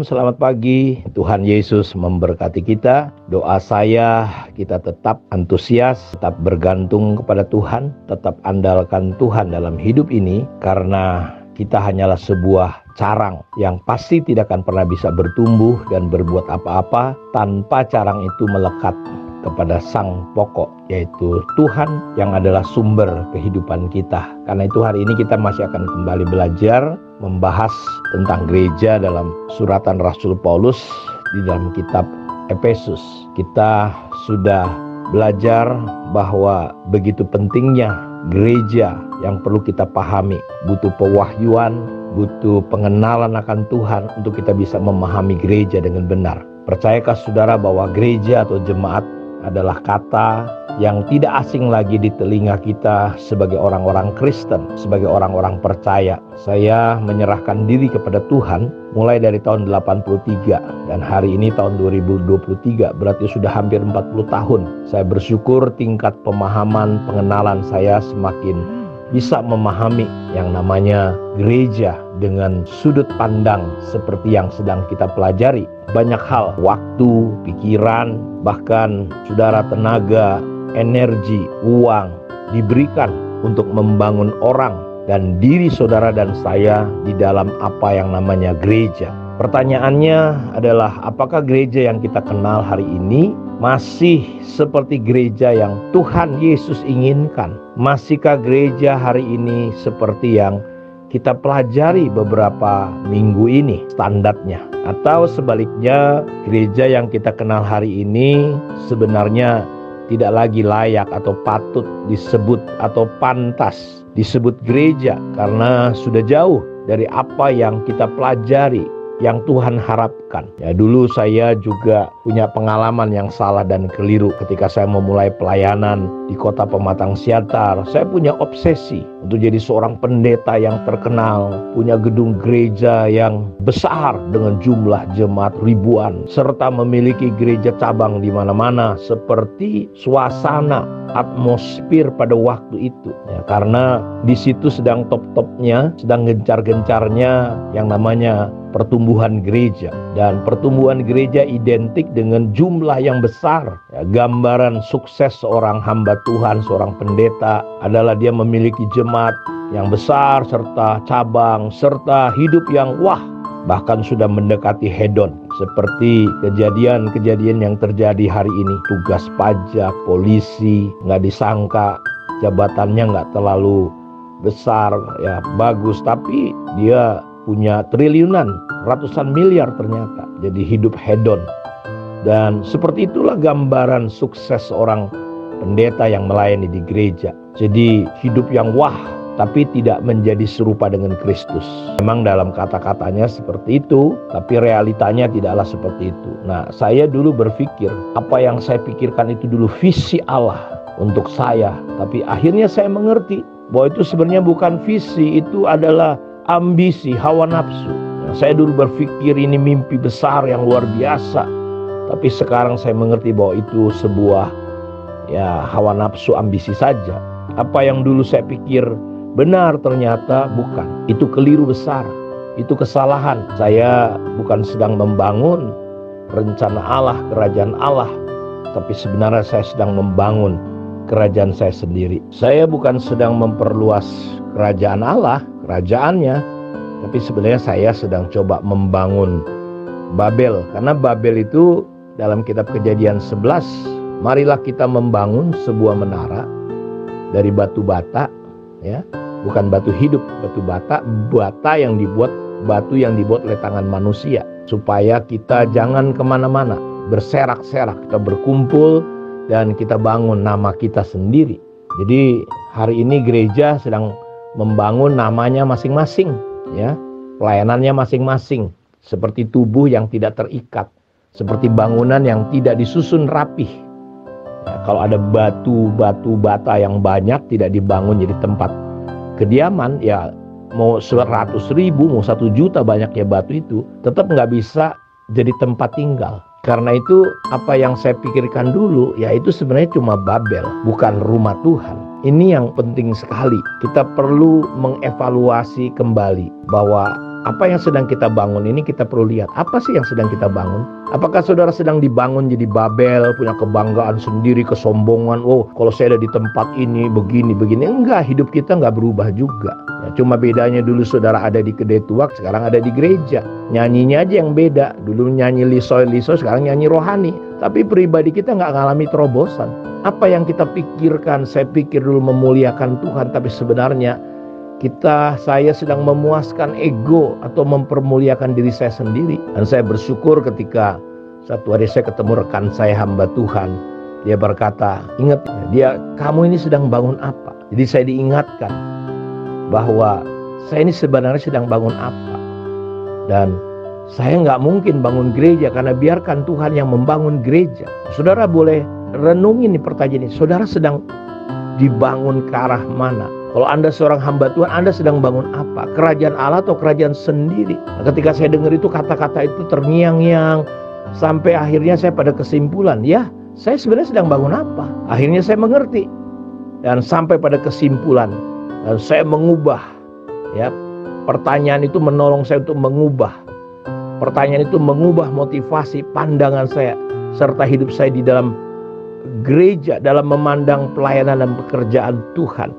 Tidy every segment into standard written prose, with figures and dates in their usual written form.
selamat pagi. Tuhan Yesus memberkati kita. Doa saya, kita tetap antusias, tetap bergantung kepada Tuhan, tetap andalkan Tuhan dalam hidup ini, karena kita hanyalah sebuah carang yang pasti tidak akan pernah bisa bertumbuh dan berbuat apa-apa tanpa carang itu melekat kepada sang pokok, yaitu Tuhan yang adalah sumber kehidupan kita. Karena itu hari ini kita masih akan kembali belajar membahas tentang gereja dalam suratan Rasul Paulus di dalam kitab Efesus. Kita sudah belajar bahwa begitu pentingnya gereja yang perlu kita pahami, butuh pewahyuan, butuh pengenalan akan Tuhan untuk kita bisa memahami gereja dengan benar. Percayakah saudara bahwa gereja atau jemaat adalah kata yang tidak asing lagi di telinga kita sebagai orang-orang Kristen, sebagai orang-orang percaya. Saya menyerahkan diri kepada Tuhan mulai dari tahun 83 dan hari ini tahun 2023, berarti sudah hampir 40 tahun. Saya bersyukur tingkat pemahaman, pengenalan saya semakin bisa memahami yang namanya gereja dengan sudut pandang seperti yang sedang kita pelajari. Banyak hal, waktu, pikiran, bahkan saudara tenaga, energi, uang diberikan untuk membangun orang dan diri saudara dan saya di dalam apa yang namanya gereja. Pertanyaannya adalah, apakah gereja yang kita kenal hari ini masih seperti gereja yang Tuhan Yesus inginkan? Masihkah gereja hari ini seperti yang kita pelajari beberapa minggu ini standarnya? Atau sebaliknya, gereja yang kita kenal hari ini sebenarnya tidak lagi layak atau patut disebut atau pantas disebut gereja karena sudah jauh dari apa yang kita pelajari, yang Tuhan harapkan. Ya, dulu saya juga punya pengalaman yang salah dan keliru ketika saya memulai pelayanan di kota Pematang Siantar. Saya punya obsesi untuk jadi seorang pendeta yang terkenal, punya gedung gereja yang besar dengan jumlah jemaat ribuan, serta memiliki gereja cabang di mana-mana, seperti suasana atmosfer pada waktu itu. Ya, karena di situ sedang top-topnya, sedang gencar-gencarnya yang namanya pertumbuhan gereja, dan pertumbuhan gereja identik dengan jumlah yang besar. Ya, gambaran sukses seorang hamba Tuhan, seorang pendeta adalah dia memiliki jemaat yang besar, serta cabang, serta hidup yang wah, bahkan sudah mendekati hedon, seperti kejadian-kejadian yang terjadi hari ini. Tugas pajak, polisi, nggak disangka jabatannya nggak terlalu besar, ya bagus, tapi dia punya triliunan, ratusan miliar ternyata. Jadi hidup hedon. Dan seperti itulah gambaran sukses seorang pendeta yang melayani di gereja. Jadi hidup yang wah, tapi tidak menjadi serupa dengan Kristus. Memang dalam kata-katanya seperti itu, tapi realitanya tidaklah seperti itu. Nah, saya dulu berpikir, apa yang saya pikirkan itu dulu visi Allah untuk saya. Tapi akhirnya saya mengerti bahwa itu sebenarnya bukan visi, itu adalah ambisi, hawa nafsu. Saya dulu berpikir ini mimpi besar yang luar biasa, tapi sekarang saya mengerti bahwa itu sebuah hawa nafsu, ambisi saja. Apa yang dulu saya pikir benar ternyata bukan. Itu keliru besar, itu kesalahan. Saya bukan sedang membangun rencana Allah, kerajaan Allah, tapi sebenarnya saya sedang membangun kerajaan saya sendiri. Saya bukan sedang memperluas kerajaan Allah, kerajaannya, tapi sebenarnya saya sedang coba membangun Babel. Karena Babel itu dalam kitab Kejadian 11, marilah kita membangun sebuah menara dari batu bata, ya, bukan batu hidup, batu bata, yang dibuat, batu yang dibuat oleh tangan manusia, supaya kita jangan kemana-mana, berserak-serak, kita berkumpul dan kita bangun nama kita sendiri. Jadi hari ini gereja sedang membangun namanya masing-masing, ya, pelayanannya masing-masing, seperti tubuh yang tidak terikat, seperti bangunan yang tidak disusun rapih. Ya, kalau ada batu bata yang banyak tidak dibangun jadi tempat kediaman, ya mau 100.000, mau 1 juta banyaknya batu itu, tetap nggak bisa jadi tempat tinggal. Karena itu apa yang saya pikirkan dulu, ya itu sebenarnya cuma Babel, bukan rumah Tuhan. Ini yang penting sekali. Kita perlu mengevaluasi kembali bahwa apa yang sedang kita bangun ini kita perlu lihat. Apa sih yang sedang kita bangun? Apakah saudara sedang dibangun jadi Babel, punya kebanggaan sendiri, kesombongan, oh kalau saya ada di tempat ini, begini. Enggak, hidup kita enggak berubah juga. Ya, cuma bedanya dulu saudara ada di kedai tuak, sekarang ada di gereja. Nyanyinya aja yang beda. Dulu nyanyi lisoy, sekarang nyanyi rohani. Tapi pribadi kita enggak ngalami terobosan. Apa yang kita pikirkan, saya pikir dulu memuliakan Tuhan, tapi sebenarnya saya sedang memuaskan ego atau mempermuliakan diri saya sendiri. Dan saya bersyukur ketika satu hari saya ketemu rekan saya, hamba Tuhan. Dia berkata, ingat, kamu ini sedang bangun apa? Jadi saya diingatkan bahwa saya ini sebenarnya sedang bangun apa. Dan saya nggak mungkin bangun gereja, karena biarkan Tuhan yang membangun gereja. Saudara boleh renungin nih pertanyaan ini. Saudara sedang dibangun ke arah mana? Kalau Anda seorang hamba Tuhan, Anda sedang bangun apa? Kerajaan Allah atau kerajaan sendiri? Nah, ketika saya dengar itu, kata-kata itu terngiang-ngiang, sampai akhirnya saya pada kesimpulan, ya saya sebenarnya sedang bangun apa? Akhirnya saya mengerti dan sampai pada kesimpulan, dan saya mengubah. Ya, pertanyaan itu menolong saya untuk mengubah. Pertanyaan itu mengubah motivasi pandangan saya serta hidup saya di dalam gereja, dalam memandang pelayanan dan pekerjaan Tuhan.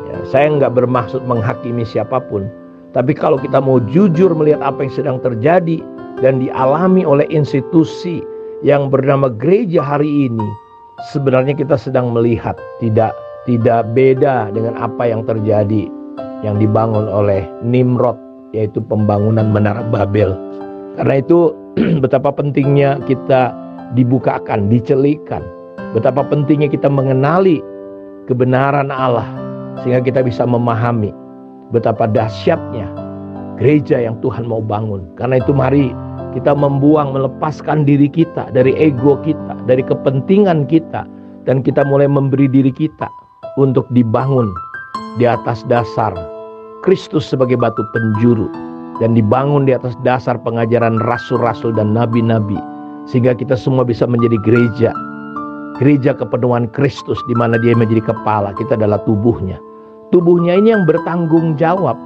Ya, saya nggak bermaksud menghakimi siapapun, tapi kalau kita mau jujur melihat apa yang sedang terjadi dan dialami oleh institusi yang bernama gereja hari ini, sebenarnya kita sedang melihat tidak beda dengan apa yang terjadi yang dibangun oleh Nimrod, yaitu pembangunan Menara Babel. Karena itu betapa pentingnya kita dibukakan, dicelikan, betapa pentingnya kita mengenali kebenaran Allah, sehingga kita bisa memahami betapa dahsyatnya gereja yang Tuhan mau bangun. Karena itu mari kita melepaskan diri kita dari ego kita, dari kepentingan kita, dan kita mulai memberi diri kita untuk dibangun di atas dasar Kristus sebagai batu penjuru, dan dibangun di atas dasar pengajaran rasul-rasul dan nabi-nabi, sehingga kita semua bisa menjadi gereja kepenuhan Kristus, di mana Dia menjadi kepala, kita adalah tubuhnya. Tubuhnya ini yang bertanggung jawab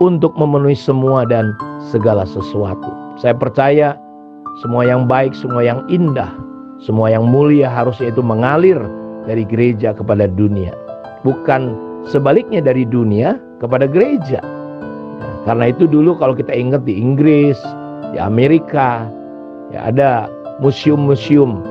untuk memenuhi semua dan segala sesuatu. Saya percaya semua yang baik, semua yang indah, semua yang mulia harusnya itu mengalir dari gereja kepada dunia, bukan sebaliknya dari dunia kepada gereja. Karena itu dulu kalau kita ingat di Inggris, di Amerika, ya ada museum-museum,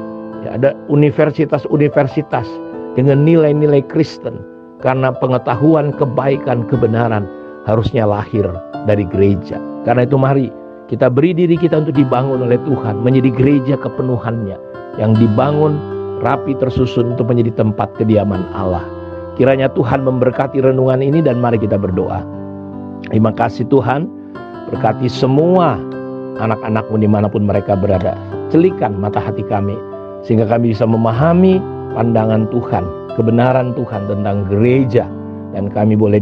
ya ada universitas-universitas dengan nilai-nilai Kristen. Karena pengetahuan, kebaikan, kebenaran harusnya lahir dari gereja. Karena itu mari kita beri diri kita untuk dibangun oleh Tuhan, menjadi gereja kepenuhannya, yang dibangun rapi tersusun untuk menjadi tempat kediaman Allah. Kiranya Tuhan memberkati renungan ini, dan mari kita berdoa. Terima kasih Tuhan, berkati semua anak-anak-Mu dimanapun mereka berada. Celikan mata hati kami, sehingga kami bisa memahami pandangan Tuhan, kebenaran Tuhan tentang gereja, dan kami boleh